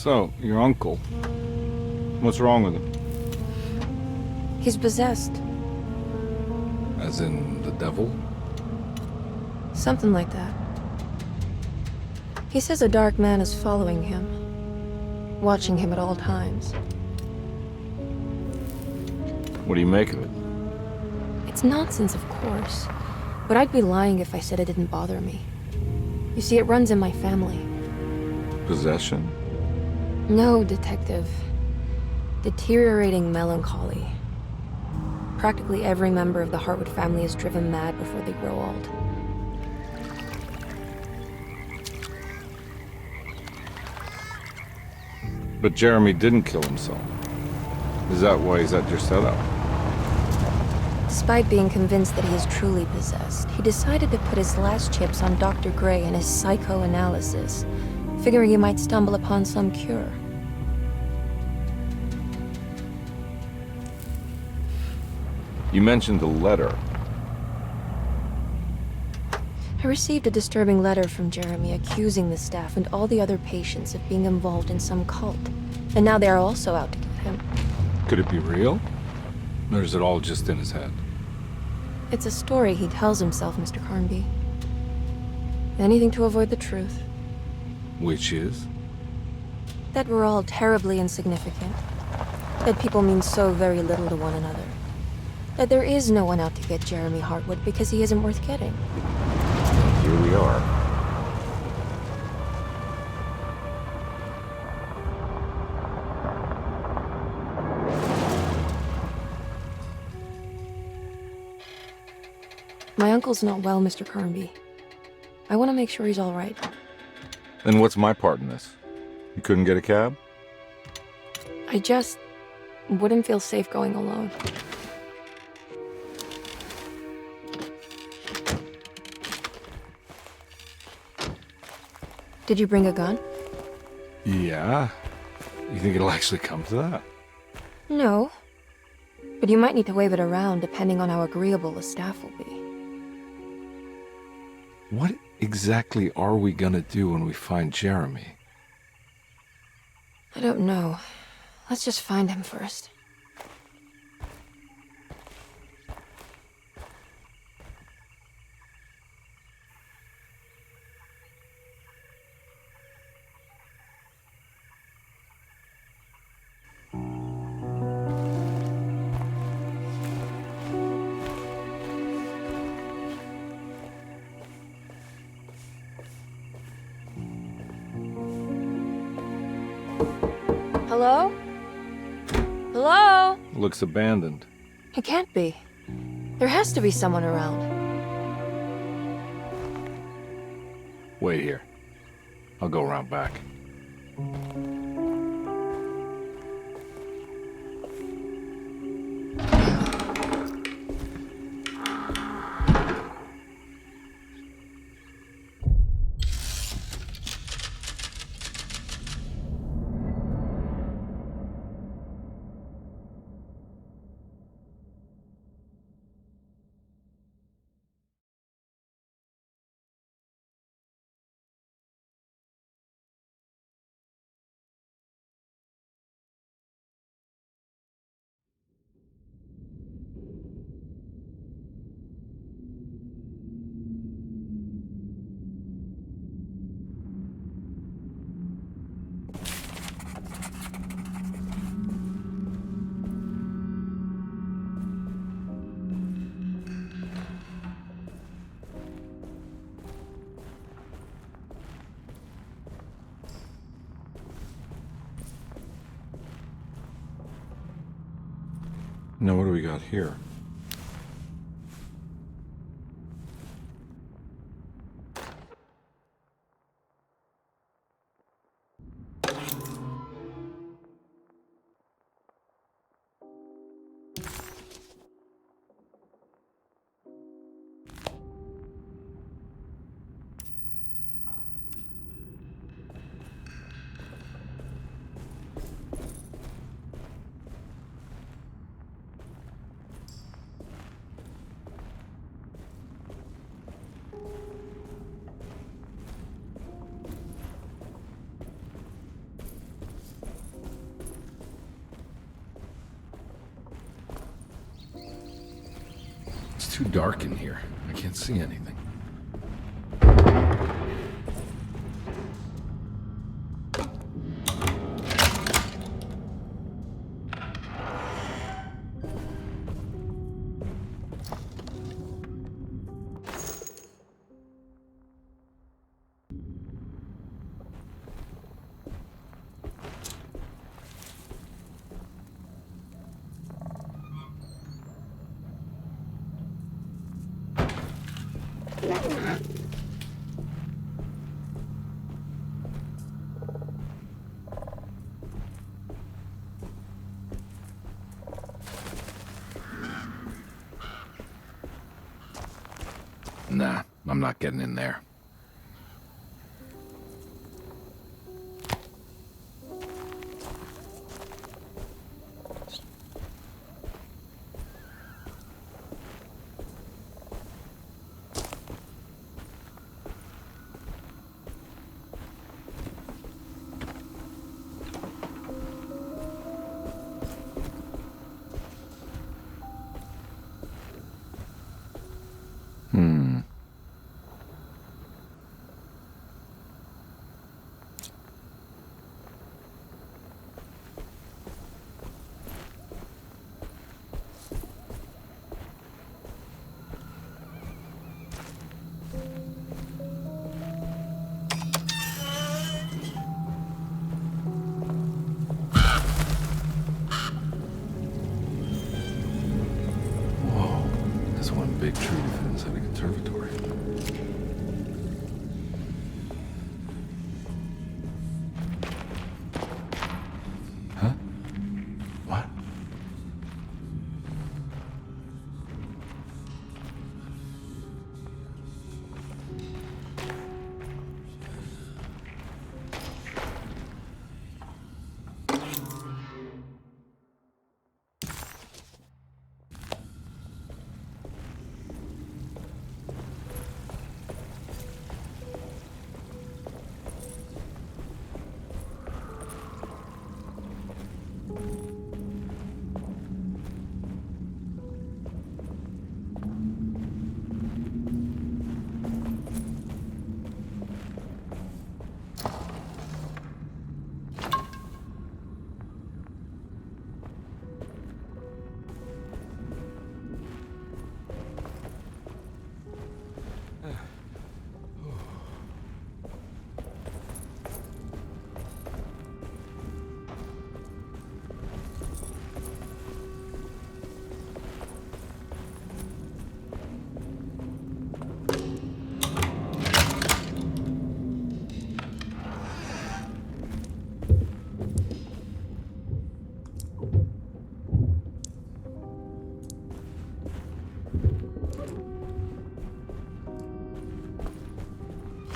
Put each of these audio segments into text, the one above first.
So, your uncle. What's wrong with him? He's possessed. As in the devil? Something like that. He says a dark man is following him, watching him at all times. What do you make of it? It's nonsense, of course, but I'd be lying if I said it didn't bother me. You see, it runs in my family. Possession? No, detective. Deteriorating melancholy. Practically every member of the Hartwood family is driven mad before they grow old. But Jeremy didn't kill himself. Is that why he's at Derceto? Despite being convinced that he is truly possessed, he decided to put his last chips on Dr. Gray and his psychoanalysis, figuring he might stumble upon some cure. You mentioned the letter. I received a disturbing letter from Jeremy accusing the staff and all the other patients of being involved in some cult. And now they are also out to get him. Could it be real? Or is it all just in his head? It's a story he tells himself, Mr. Carnby. Anything to avoid the truth. Which is? That we're all terribly insignificant. That people mean so very little to one another. That there is no one out to get Jeremy Hartwood because he isn't worth getting. Here we are. My uncle's not well, Mr. Carnby. I want to make sure he's all right. Then what's my part in this? You couldn't get a cab? I just wouldn't feel safe going alone. Did you bring a gun? Yeah. You think it'll actually come to that? No. But you might need to wave it around depending on how agreeable the staff will be. What exactly are we gonna do when we find Jeremy? I don't know. Let's just find him first. Hello? Hello? Looks abandoned. It can't be. There has to be someone around. Wait here. I'll go around back. Now what do we got here? It's too dark in here. I can't see anything. Nah, I'm not getting in there. There's one big tree to fit inside a conservatory. Huh? What?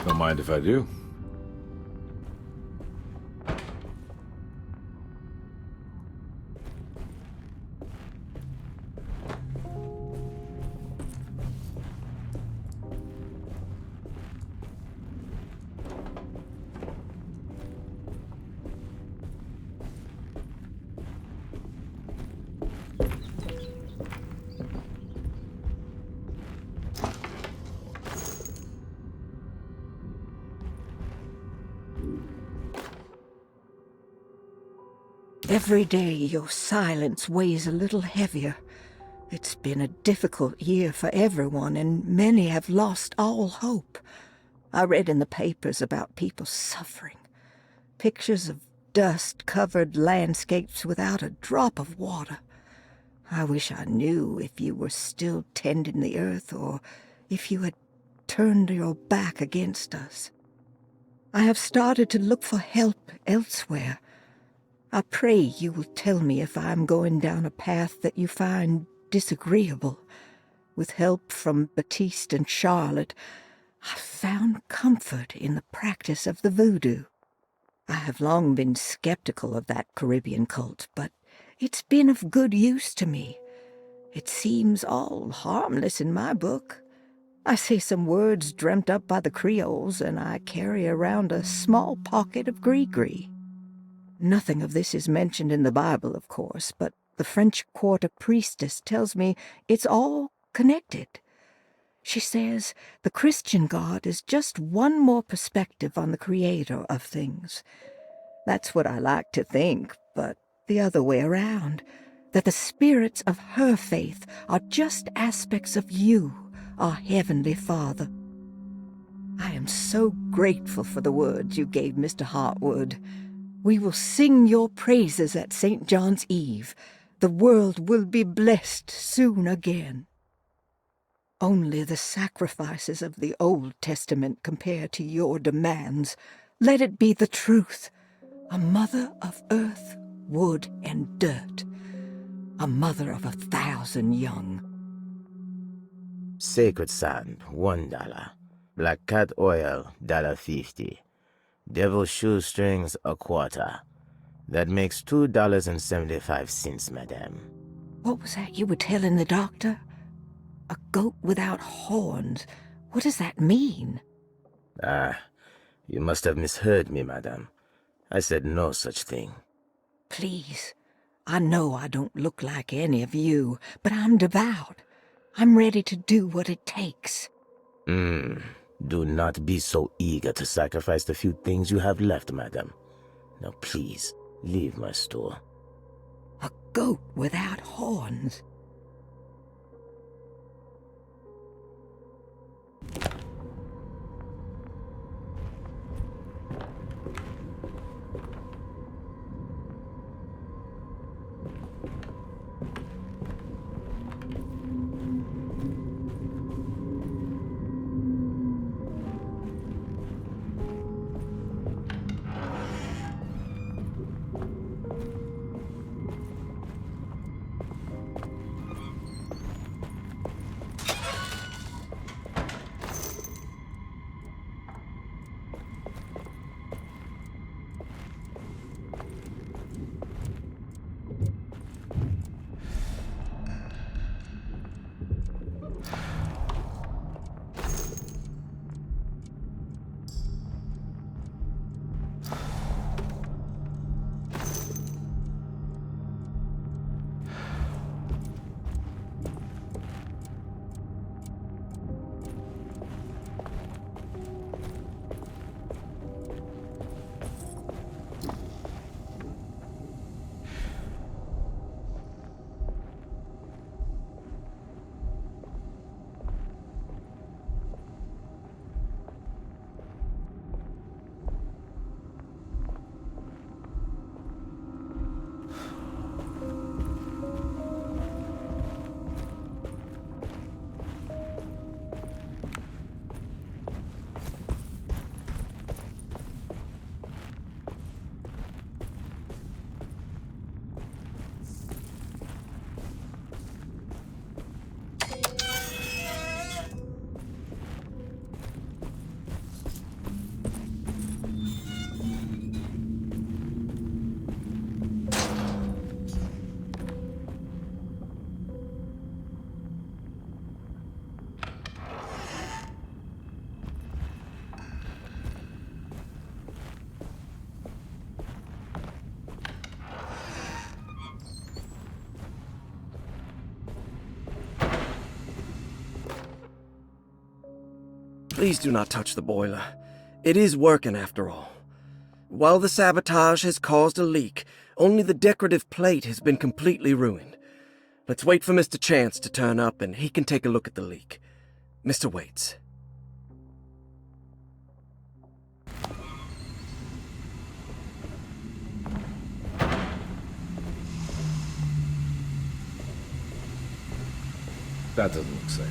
Don't mind if I do. Every day your silence weighs a little heavier. It's been a difficult year for everyone, and many have lost all hope. I read in the papers about people suffering. Pictures of dust-covered landscapes without a drop of water. I wish I knew if you were still tending the earth or if you had turned your back against us. I have started to look for help elsewhere. I pray you will tell me if I am going down a path that you find disagreeable. With help from Baptiste and Charlotte, I found comfort in the practice of the voodoo. I have long been skeptical of that Caribbean cult, but it's been of good use to me. It seems all harmless in my book. I say some words dreamt up by the Creoles, and I carry around a small pocket of gris-gris. Nothing of this is mentioned in the Bible, of course, but the French quarter priestess tells me it's all connected. She says the Christian God is just one more perspective on the creator of things. That's what I like to think, but the other way around, that the spirits of her faith are just aspects of you, our Heavenly Father. I am so grateful for the words you gave Mr. Hartwood. We will sing your praises at St. John's Eve. The world will be blessed soon again. Only the sacrifices of the Old Testament compare to your demands. Let it be the truth. A mother of earth, wood, and dirt. A mother of 1,000 young. Sacred sand, $1. Black cat oil, $1.50. Devil shoestrings, a quarter. That makes $2.75, madame. What was that you were telling the doctor? A goat without horns. What does that mean? Ah, you must have misheard me, madame. I said no such thing. Please, I know I don't look like any of you, but I'm devout. I'm ready to do what it takes. Do not be so eager to sacrifice the few things you have left, madame. Now please, leave my store. A goat without horns. Please do not touch the boiler. It is working after all. While the sabotage has caused a leak, only the decorative plate has been completely ruined. Let's wait for Mr. Chance to turn up and he can take a look at the leak. Mr. Waits. That doesn't look safe.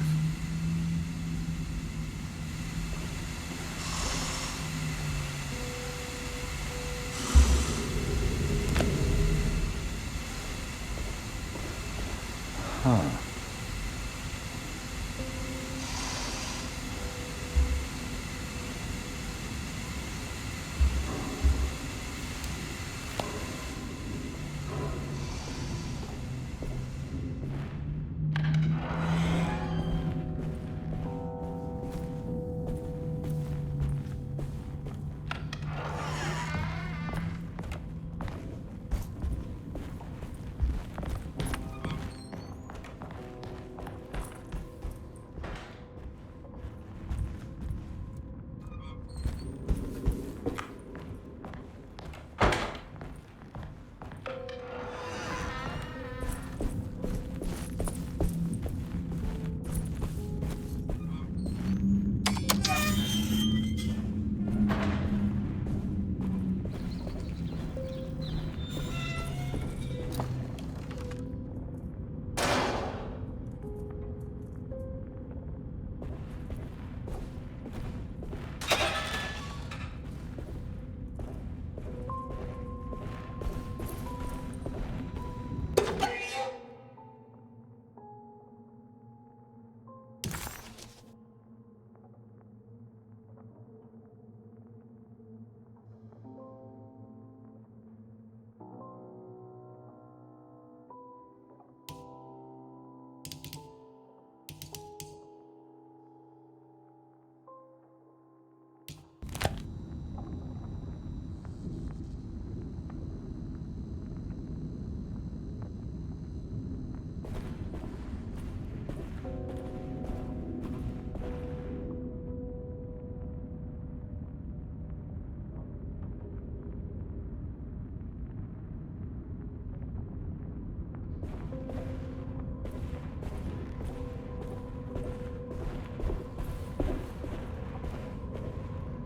Huh.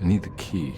need the key.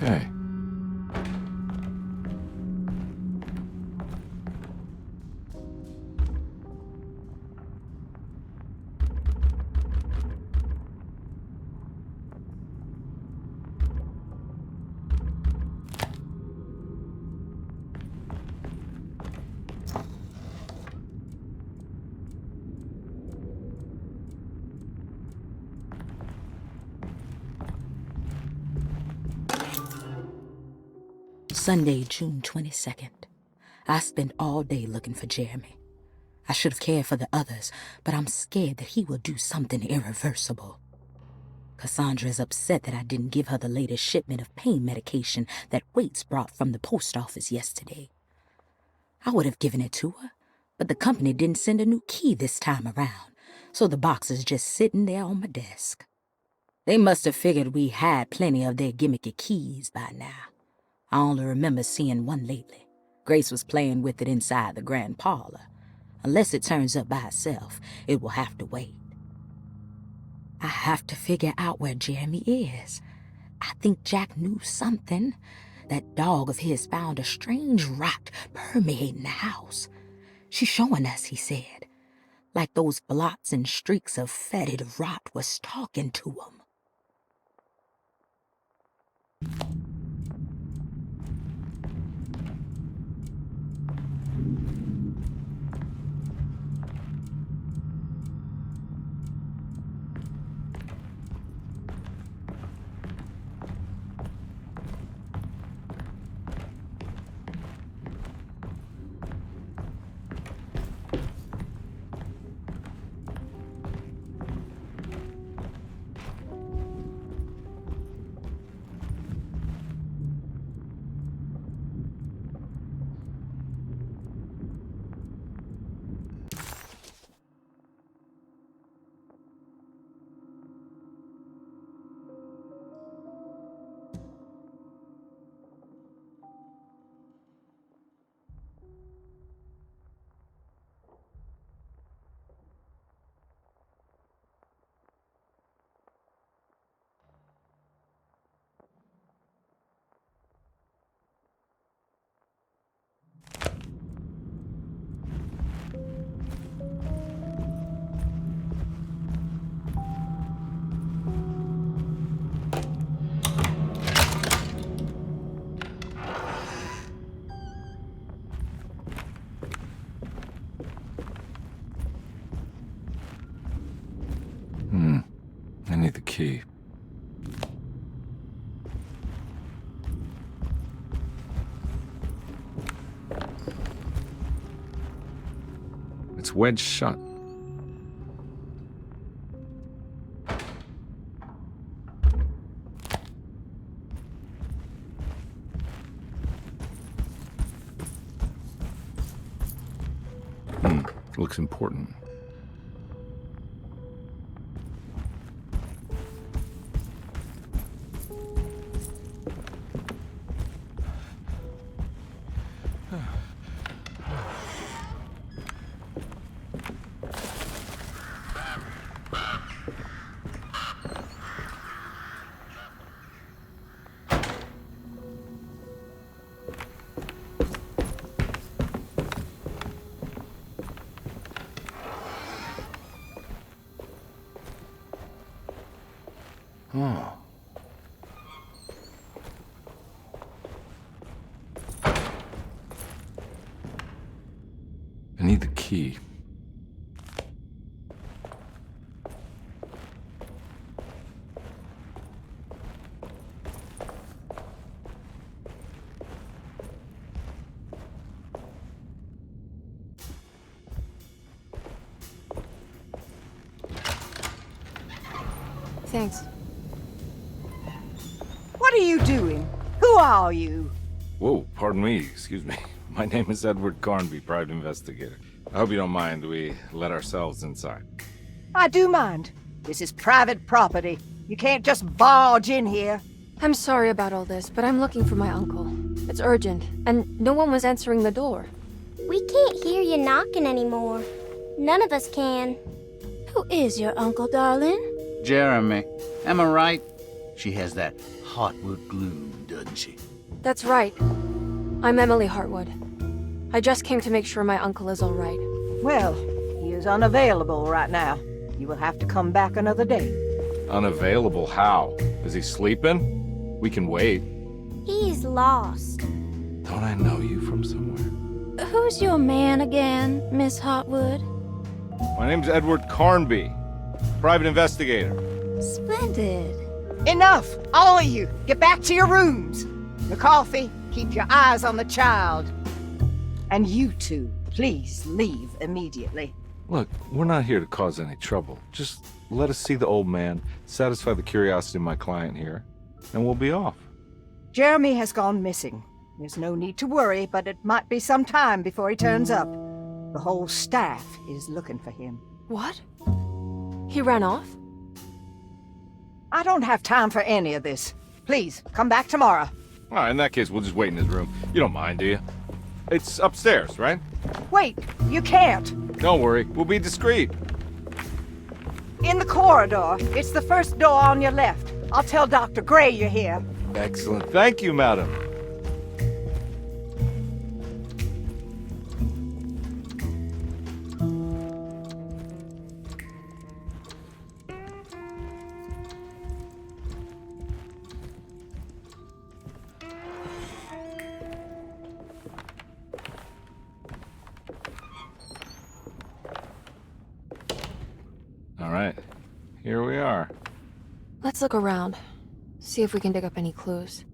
Okay. Sunday, June 22nd. I spent all day looking for Jeremy. I should have cared for the others, but I'm scared that he will do something irreversible. Cassandra is upset that I didn't give her the latest shipment of pain medication that Waits brought from the post office yesterday. I would have given it to her, but the company didn't send a new key this time around, so the box is just sitting there on my desk. They must have figured we had plenty of their gimmicky keys by now. I only remember seeing one lately. Grace was playing with it inside the grand parlor. Unless it turns up by itself, it will have to wait. I have to figure out where Jeremy is. I think Jack knew something. That dog of his found a strange rot permeating the house. She's showing us, he said. Like those blots and streaks of fetid rot was talking to him. need the key. It's wedged shut. Looks important. Oh. I need the key. Thanks. What are you doing? Who are you? Whoa, pardon me, excuse me. My name is Edward Carnby, private investigator. I hope you don't mind we let ourselves inside. I do mind. This is private property. You can't just barge in here. I'm sorry about all this, but I'm looking for my uncle. It's urgent, and no one was answering the door. We can't hear you knocking anymore. None of us can. Who is your uncle, darling? Jeremy. Am I right? She has that heartwood gloom, doesn't she? That's right. I'm Emily Hartwood. I just came to make sure my uncle is all right. Well, he is unavailable right now. You will have to come back another day. Unavailable how? Is he sleeping? We can wait. He's lost. Don't I know you from somewhere? Who's your man again, Miss Hartwood? My name's Edward Carnby, private investigator. Splendid. Enough! All of you! Get back to your rooms! McCarthy, keep your eyes on the child. And you two, please leave immediately. Look, we're not here to cause any trouble. Just let us see the old man, satisfy the curiosity of my client here, and we'll be off. Jeremy has gone missing. There's no need to worry, but it might be some time before he turns up. The whole staff is looking for him. What? He ran off? I don't have time for any of this. Please, come back tomorrow. All right, in that case, we'll just wait in his room. You don't mind, do you? It's upstairs, right? Wait, you can't. Don't worry, we'll be discreet. In the corridor. It's the first door on your left. I'll tell Dr. Gray you're here. Excellent. Thank you, madam. All right, here we are. Let's look around. See if we can dig up any clues.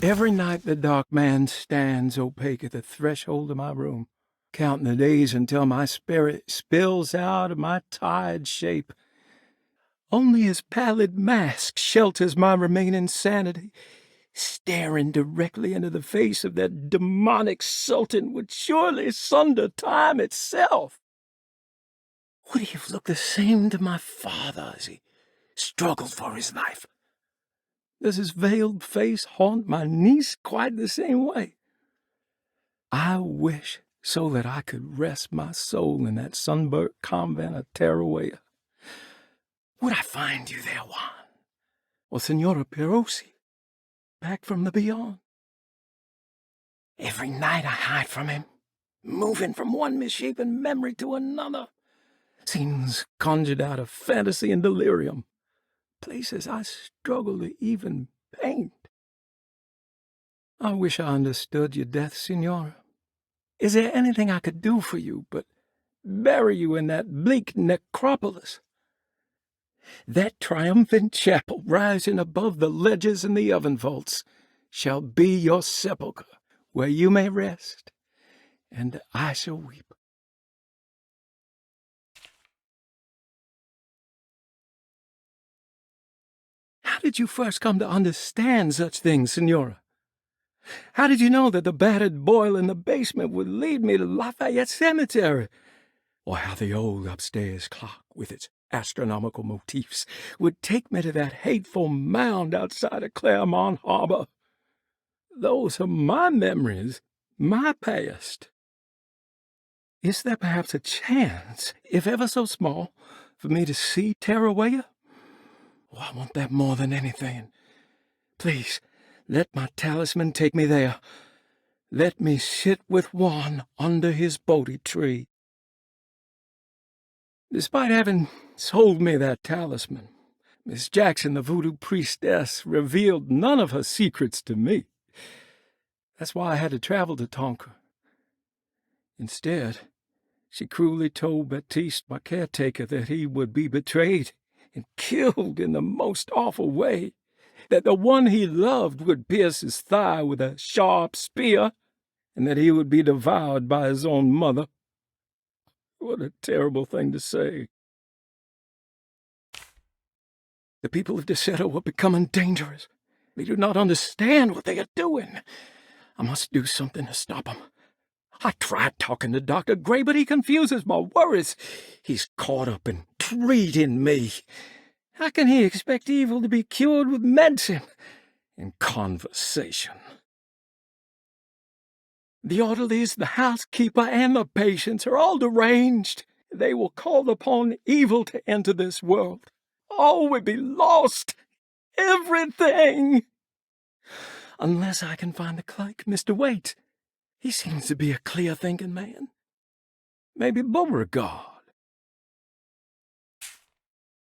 Every night the dark man stands opaque at the threshold of my room, counting the days until my spirit spills out of my tired shape. Only his pallid mask shelters my remaining sanity. Staring directly into the face of that demonic sultan would surely sunder time itself. Would he have looked the same to my father as he struggled for his life? Does his veiled face haunt my niece quite the same way? I wish so that I could rest my soul in that sunburnt convent of Tarawea. Would I find you there, Juan? Or Senora Perosi, back from the beyond? Every night I hide from him, moving from one misshapen memory to another. Scenes conjured out of fantasy and delirium. Places I struggle to even paint. I wish I understood your death, Senora. Is there anything I could do for you but bury you in that bleak necropolis? That triumphant chapel rising above the ledges and the oven vaults shall be your sepulchre, where you may rest, and I shall weep. How did you first come to understand such things, Senora? How did you know that the battered boil in the basement would lead me to Lafayette Cemetery? Or how the old upstairs clock, with its astronomical motifs, would take me to that hateful mound outside of Claremont Harbor? Those are my memories, my past. Is there perhaps a chance, if ever so small, for me to see Tarawea? Oh, I want that more than anything. Please, let my talisman take me there. Let me sit with Juan under his Bodhi tree. Despite having sold me that talisman, Miss Jackson, the voodoo priestess, revealed none of her secrets to me. That's why I had to travel to Tonka. Instead, she cruelly told Baptiste, my caretaker, that he would be betrayed and killed in the most awful way, that the one he loved would pierce his thigh with a sharp spear, and that he would be devoured by his own mother. What a terrible thing to say. The people of Derceto are becoming dangerous. They do not understand what they are doing. I must do something to stop them. I tried talking to Dr. Gray, but he confuses my worries. He's caught up in treating me. How can he expect evil to be cured with medicine and conversation? The orderlies, the housekeeper, and the patients are all deranged. They will call upon evil to enter this world. All will be lost. Everything. Unless I can find the clerk, Mr. Waite. He seems to be a clear-thinking man. Maybe Beauregard.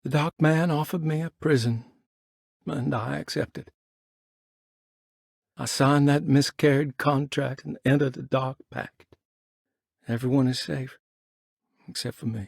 The dark man offered me a prison, and I accepted. I signed that miscarried contract and entered the dark pact. Everyone is safe, except for me.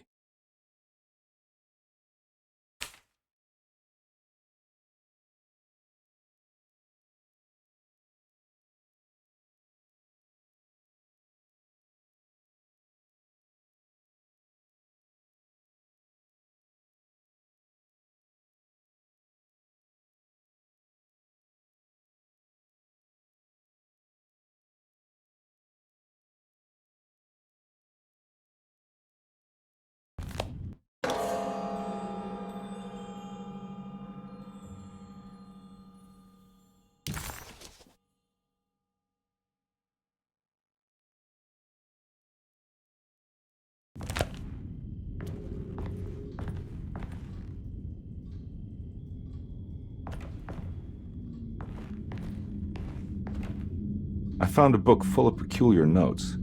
I found a book full of peculiar notes.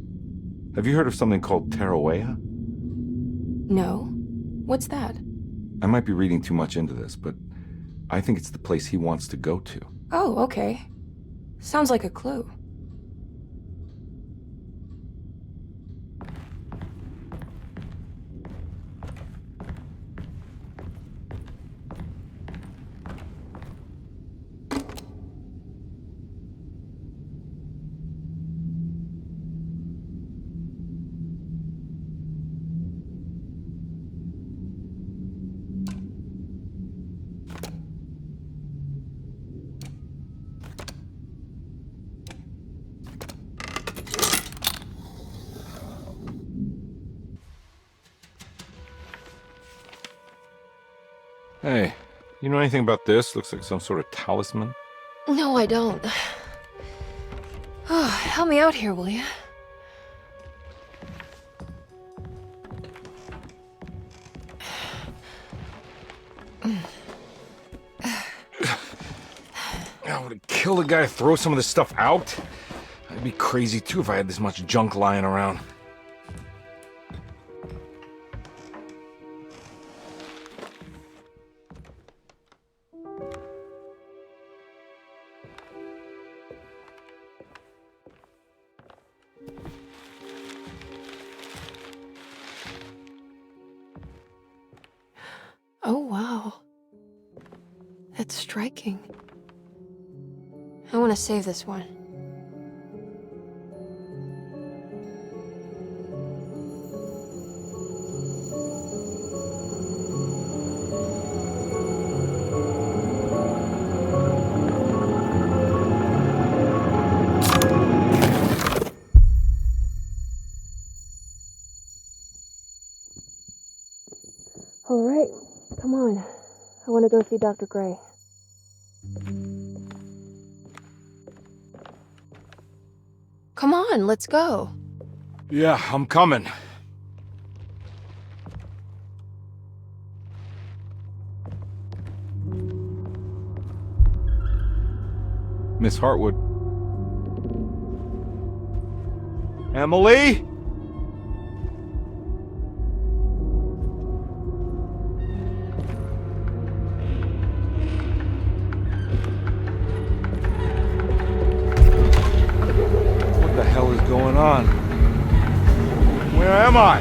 Have you heard of something called Tarawea? No. What's that? I might be reading too much into this, but I think it's the place he wants to go to. Oh, okay. Sounds like a clue. Hey, you know anything about this? Looks like some sort of talisman. No, I don't. Oh, help me out here, will you? I would kill the guy to throw some of this stuff out. I'd be crazy too if I had this much junk lying around. Oh, wow. That's striking. I want to save this one. All right, come on. I want to go see Dr. Gray. Come on, let's go. Yeah, I'm coming. Miss Hartwood. Emily? What the hell is going on? Where am I?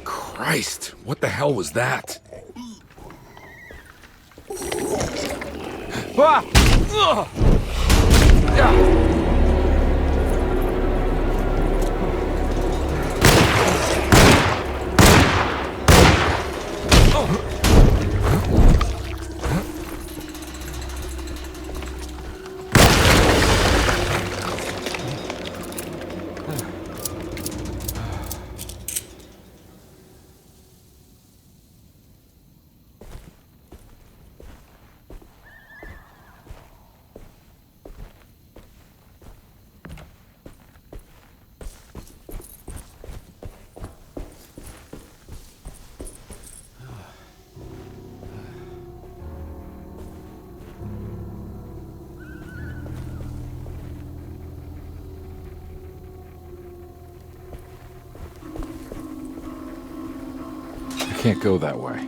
Christ, what the hell was that? Ah! Ugh! Ah! I can't go that way.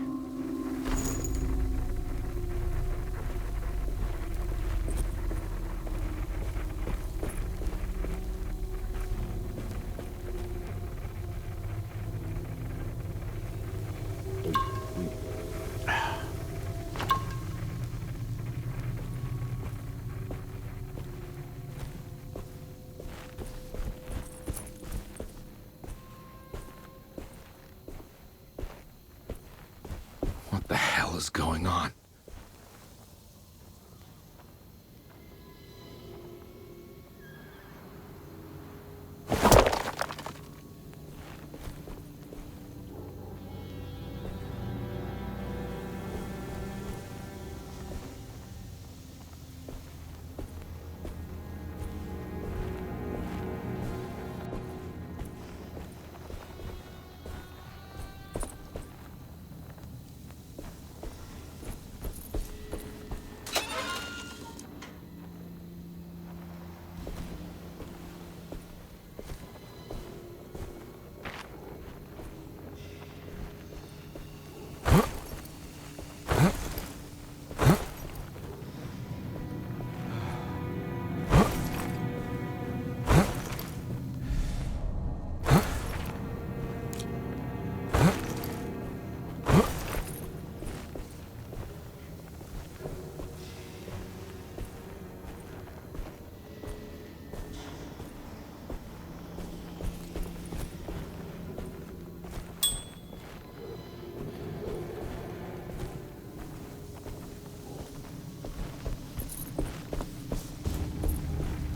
is going on?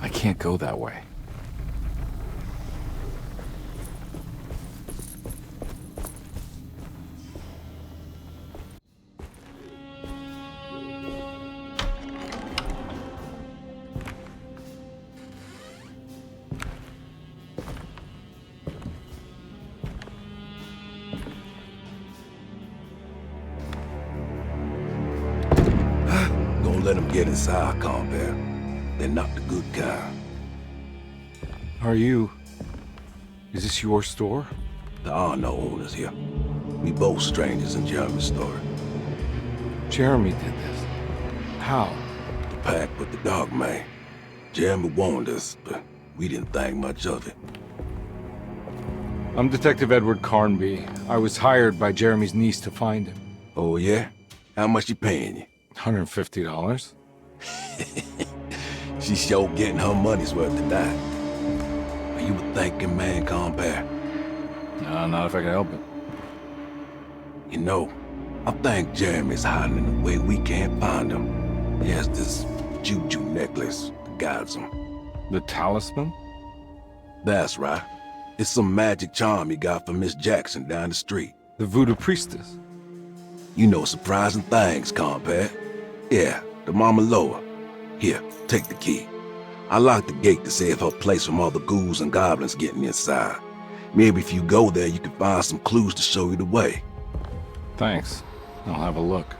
I can't go that way. Gonna let him get inside, compare. They're not the good kind. Is this your store? There are no owners here. We both strangers in Jeremy's story. Jeremy did this. How? The pact with the dog man. Jeremy warned us, but we didn't think much of it. I'm Detective Edward Carnby. I was hired by Jeremy's niece to find him. Oh, yeah? How much she paying you? $150. She's sure getting her money's worth tonight. Are you a thinking man, compare? No, not if I can help it. You know, I think Jeremy's hiding in a way we can't find him. He has this juju necklace that guides him. The talisman? That's right. It's some magic charm he got from Miss Jackson down the street. The voodoo priestess? You know surprising things, compare. Yeah, the Mama Loa. Here, take the key. I locked the gate to save her place from all the ghouls and goblins getting inside. Maybe if you go there, you can find some clues to show you the way. Thanks. I'll have a look.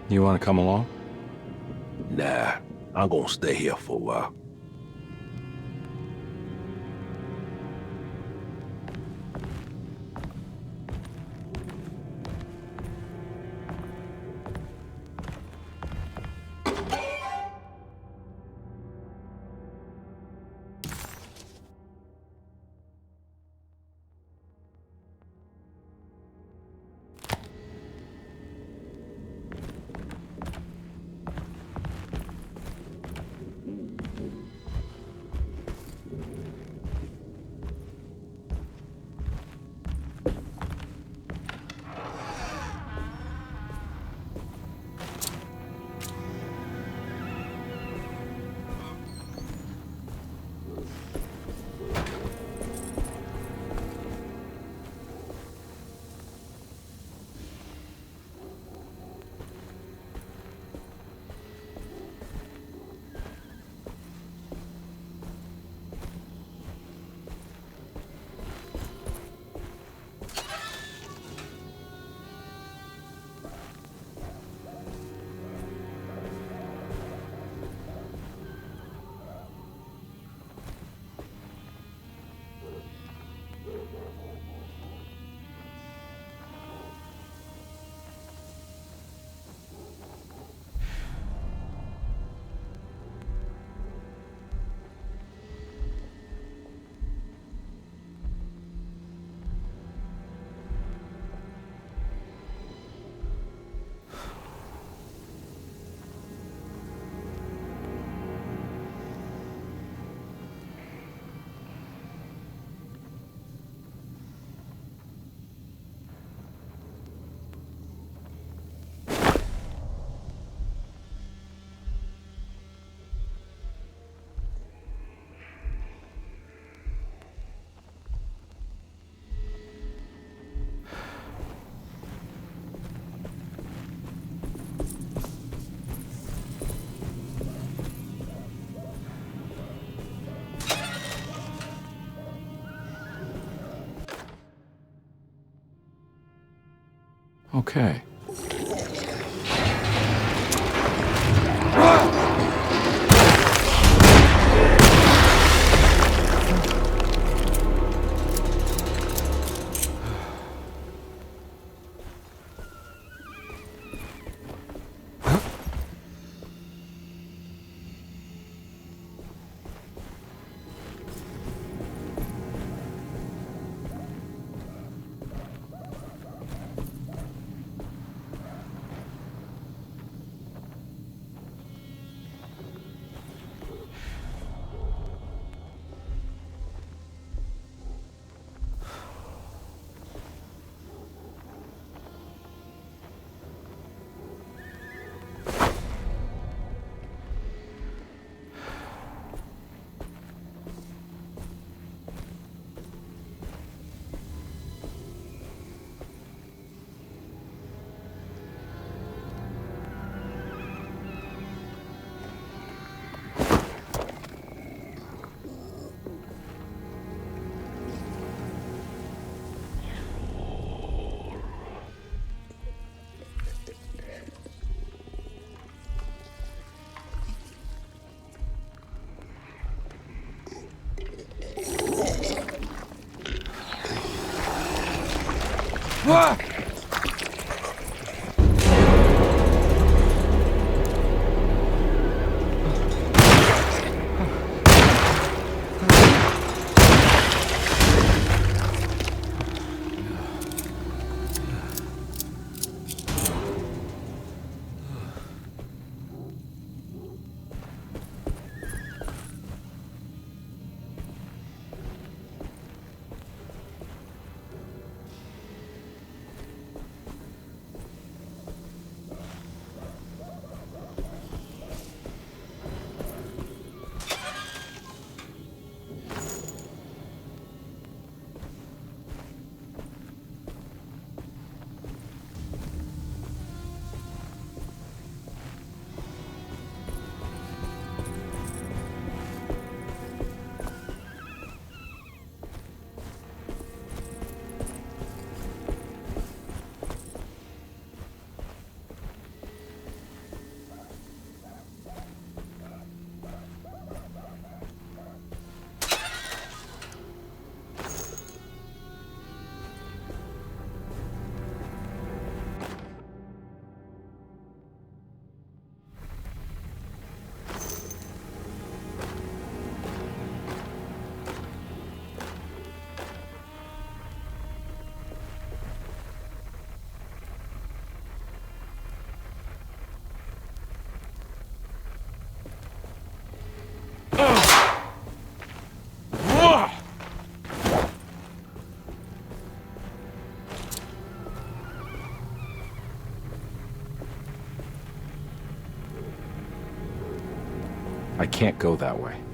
You want to come along? Nah, I'm gonna stay here for a while. Okay. Ah! I can't go that way.